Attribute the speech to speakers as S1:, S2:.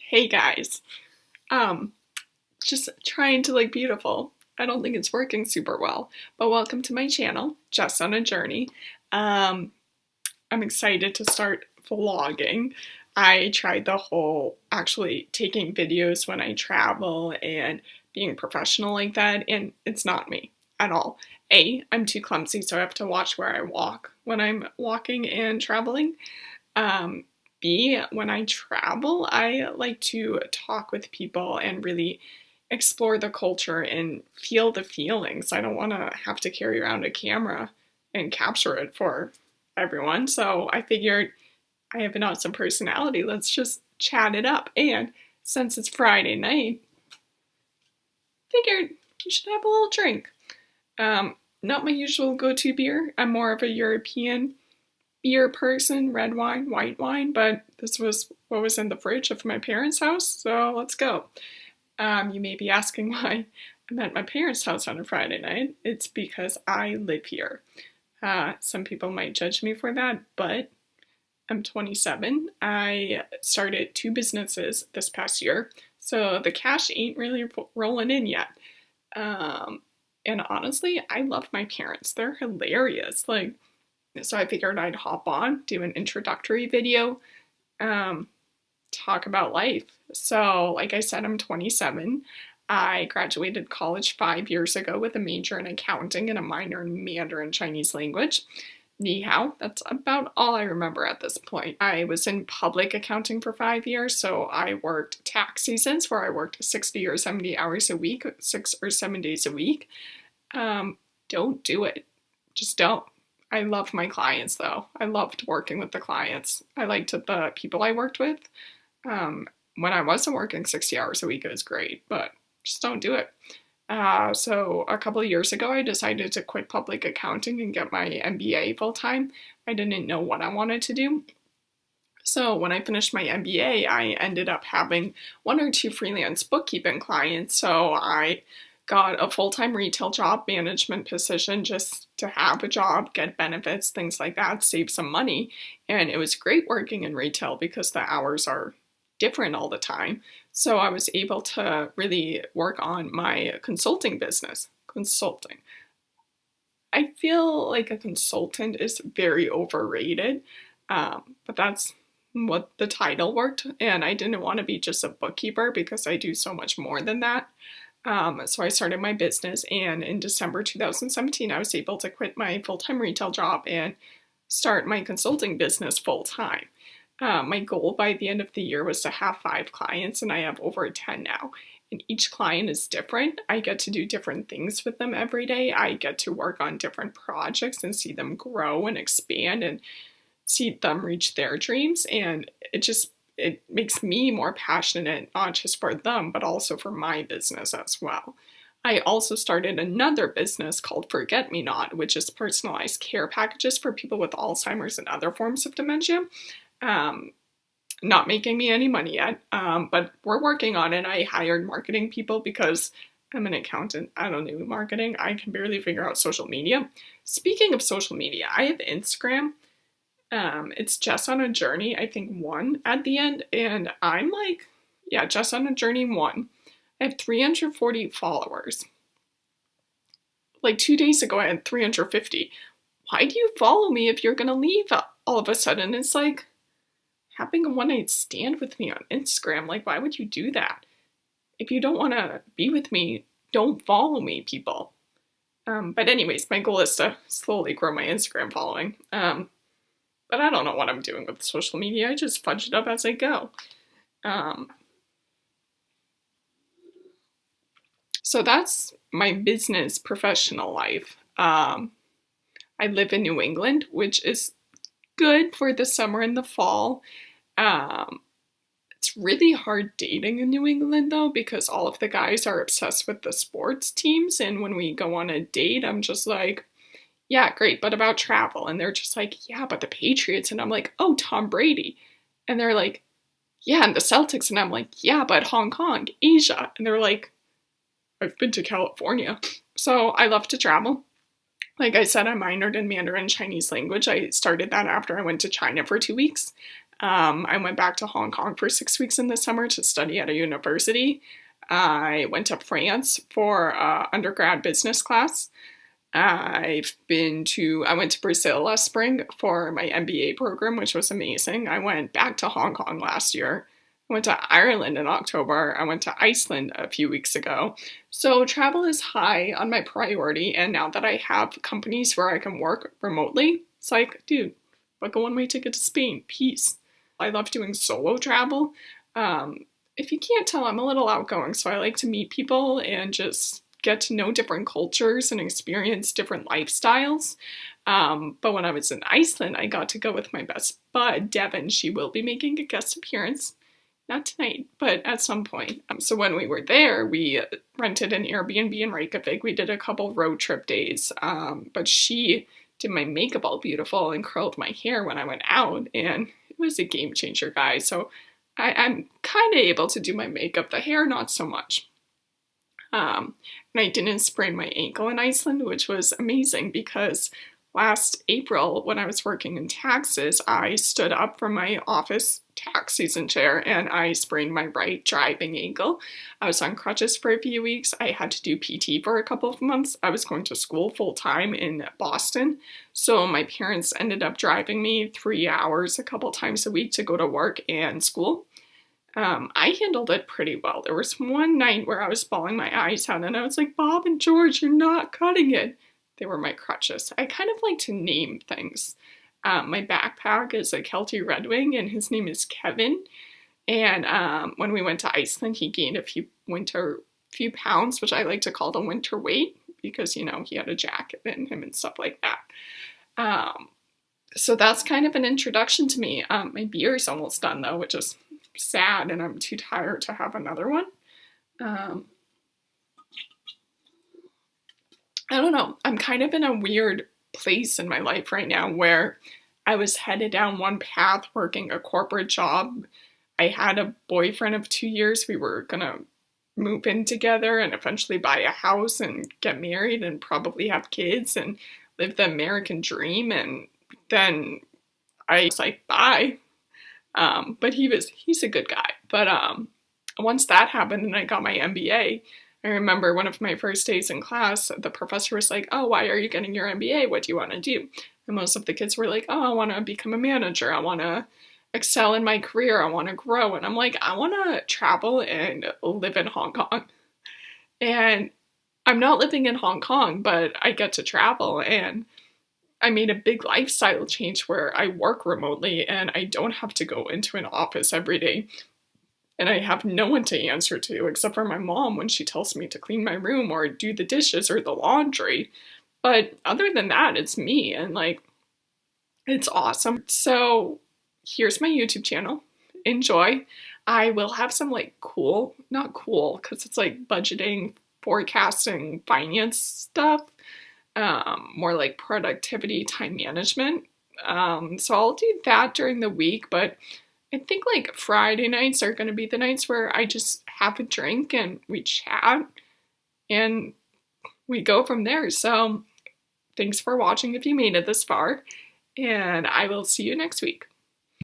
S1: Hey guys. Um, just trying to look beautiful. I don't think it's working super well, but welcome to my channel, Jess on a Journey. Um, I'm excited to start vlogging. I tried the whole actually taking videos when I travel and being professional like that, and it's not me at all. I'm too clumsy, so I have to watch where I walk when I'm walking and traveling. Um, B, when I travel, I like to talk with people and really explore the culture and feel the feelings. I don't want to have to carry around a camera and capture it for everyone. So I figured I have an awesome personality. Let's just chat it up. And since it's Friday night, figured you should have a little drink. Not my usual go-to beer. I'm more of a European beer person, red wine, white wine, but this was what was in the fridge of my parents' house, so let's go. You may be asking why I'm at my parents' house on a Friday night. It's because I live here. Some people might judge me for that, but I'm 27. I started 2 businesses this past year, so the cash ain't really rolling in yet. And honestly, I love my parents. They're hilarious. So I figured I'd hop on, do an introductory video, talk about life. So, like I said, I'm 27. I graduated college 5 years ago with a major in accounting and a minor in Mandarin Chinese language. Ni hao, that's about all I remember at this point. I was in public accounting for 5 years, so I worked tax seasons where I worked 60 or 70 hours a week, 6 or 7 days a week. Don't do it. Just don't. I love my clients though. I loved working with the clients. I liked the people I worked with. When I wasn't working 60 hours a week, it was great, but just don't do it. So a couple of years ago, I decided to quit public accounting and get my MBA full time. I didn't know what I wanted to do. So when I finished my MBA, I ended up having 1 or 2 freelance bookkeeping clients. So I got a full-time retail job management position just to have a job, get benefits, things like that, save some money. And it was great working in retail because the hours are different all the time. So I was able to really work on my consulting business. Consulting. I feel like a consultant is very overrated, but that's what the title worked. And I didn't want to be just a bookkeeper because I do so much more than that. So I started my business, and in December 2017, I was able to quit my full-time retail job and start my consulting business full-time. My goal by the end of the year was to have 5 clients, and I have over 10 now. And each client is different. I get to do different things with them every day. I get to work on different projects and see them grow and expand and see them reach their dreams. And it makes me more passionate, not just for them, but also for my business as well. I also started another business called Forget Me Not, which is personalized care packages for people with Alzheimer's and other forms of dementia. Not making me any money yet, but we're working on it. I hired marketing people because I'm an accountant. I don't do marketing. I can barely figure out social media. Speaking of social media, I have Instagram. It's Jess on a Journey, I think 1 at the end, and I'm like, yeah, Jess on a Journey 1. I have 340 followers. Like 2 days ago, I had 350. Why do you follow me if you're gonna leave all of a sudden? It's like having a one-night stand with me on Instagram. Like, why would you do that? If you don't want to be with me, don't follow me, people. But anyways, my goal is to slowly grow my Instagram following. But I don't know what I'm doing with social media. I just fudge it up as I go. So that's my business professional life. I live in New England, which is good for the summer and the fall. It's really hard dating in New England though, because all of the guys are obsessed with the sports teams. And when we go on a date, I'm just like, yeah, great, but about travel? And they're just like, yeah, but the Patriots. And I'm like, oh, Tom Brady. And they're like, yeah, and the Celtics. And I'm like, yeah, but Hong Kong, Asia. And they're like, I've been to California. So I love to travel. Like I said, I minored in Mandarin Chinese language. I started that after I went to China for 2 weeks. I went back to Hong Kong for 6 weeks in the summer to study at a university. I went to France for undergrad business class. I went to Brazil last spring for my MBA program, which was amazing. I went back to Hong Kong last year. I went to Ireland in October. I went to Iceland a few weeks ago. So travel is high on my priority. And now that I have companies where I can work remotely, it's like, dude, book a one-way ticket to Spain. Peace. I love doing solo travel. If you can't tell, I'm a little outgoing, so I like to meet people and just get to know different cultures and experience different lifestyles. But when I was in Iceland, I got to go with my best bud, Devin. She will be making a guest appearance. Not tonight, but at some point. So when we were there, we rented an Airbnb in Reykjavik. We did a couple road trip days, but she did my makeup all beautiful and curled my hair when I went out, and it was a game changer, guys. So I'm kind of able to do my makeup, the hair not so much. And I didn't sprain my ankle in Iceland, which was amazing because last April when I was working in taxes, I stood up from my office tax season chair and I sprained my right driving ankle. I was on crutches for a few weeks. I had to do PT for a couple of months. I was going to school full time in Boston. So my parents ended up driving me 3 hours a couple times a week to go to work and school. I handled it pretty well. There was one night where I was bawling my eyes out and I was like, Bob and George, you're not cutting it. They were my crutches. I kind of like to name things. My backpack is a Kelty Red Wing and his name is Kevin. And when we went to Iceland, he gained a few pounds, which I like to call the winter weight because, you know, he had a jacket in him and stuff like that. So that's kind of an introduction to me. My beer is almost done though, which is sad and I'm too tired to have another one. I don't know. I'm kind of in a weird place in my life right now where I was headed down one path working a corporate job. I had a boyfriend of 2 years. We were gonna move in together and eventually buy a house and get married and probably have kids and live the American dream. And then I was like, bye. But he's a good guy. But once that happened and I got my MBA, I remember one of my first days in class, the professor was like, oh, why are you getting your MBA? What do you want to do? And most of the kids were like, oh, I want to become a manager. I want to excel in my career. I want to grow. And I'm like, I want to travel and live in Hong Kong. And I'm not living in Hong Kong, but I get to travel. And I made a big lifestyle change where I work remotely and I don't have to go into an office every day. And I have no one to answer to except for my mom when she tells me to clean my room or do the dishes or the laundry. But other than that, it's me and like, it's awesome. So here's my YouTube channel. Enjoy. I will have some like not cool, because it's like budgeting, forecasting, finance stuff. More like productivity, time management. So I'll do that during the week, but I think like Friday nights are going to be the nights where I just have a drink and we chat and we go from there. So thanks for watching if you made it this far, and I will see you next week.